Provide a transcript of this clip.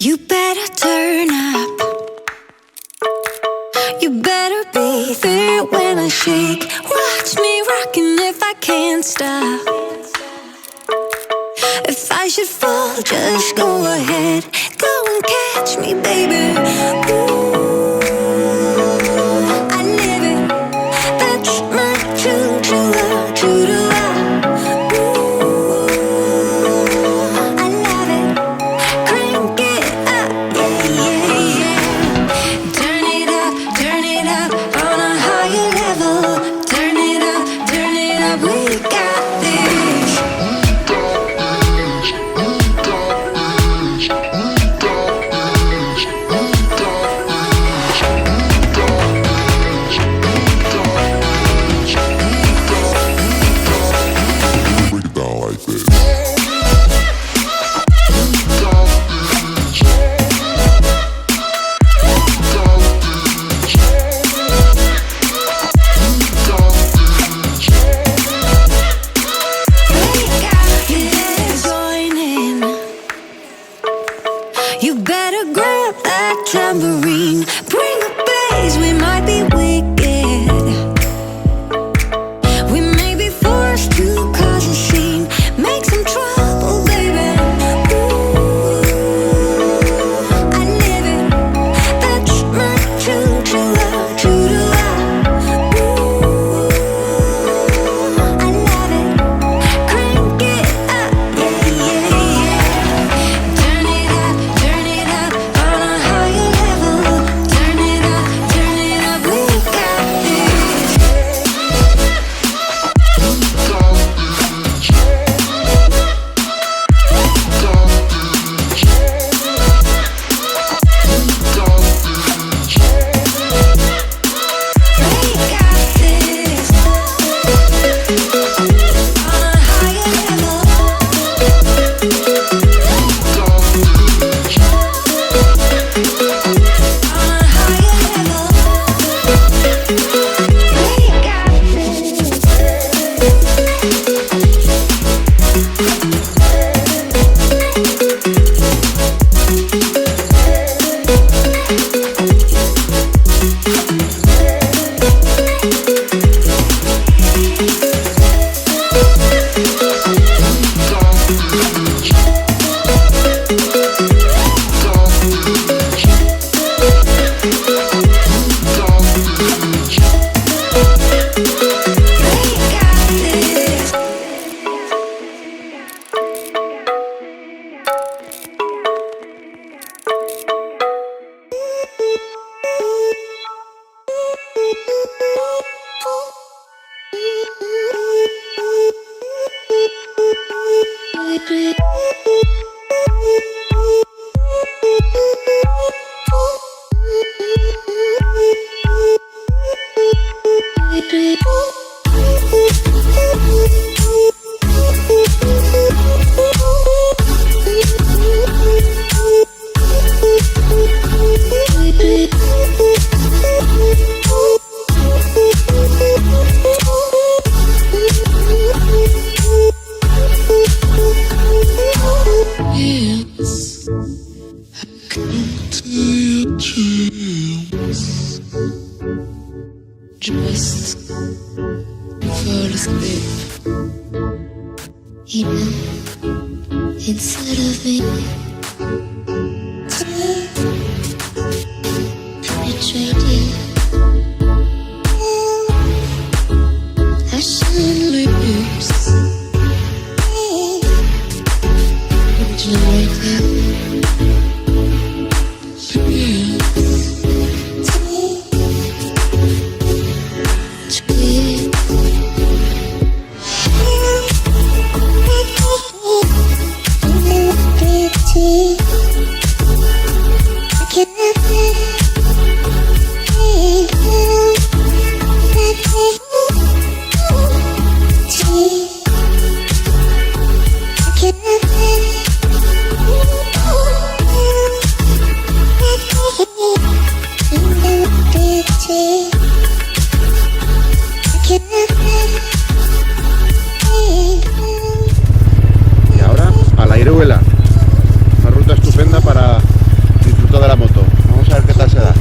You better turn up. You better be there when I shake. Watch me rockin' if I can't stop. If I should fall, just go ahead. Go and catch me, baby. Ooh, I live it. That's my true love, true to love. Ooh, I love it. Crank it up, yeah, yeah, yeah. Turn it up on a higher level. Turn it up, we got this. You better grab that tambourine. Bring the bass, we might be wicked. We may be forced to cause a scene. Make some trouble, baby. Ooh, I live it. That's my true love, true to love. Ooh, I love it. Crank it up, yeah, yeah, yeah. Turn it up on a higher level. Turn it up, we got this. We got this. On a higher level. On a higher level. We got Just fall asleep. You know, inside of me, penetrate you. I shouldn't lose. Would you like that? Y ahora a la Iruela, una ruta estupenda para movimiento de la moto. Vamos a ver qué tal se da.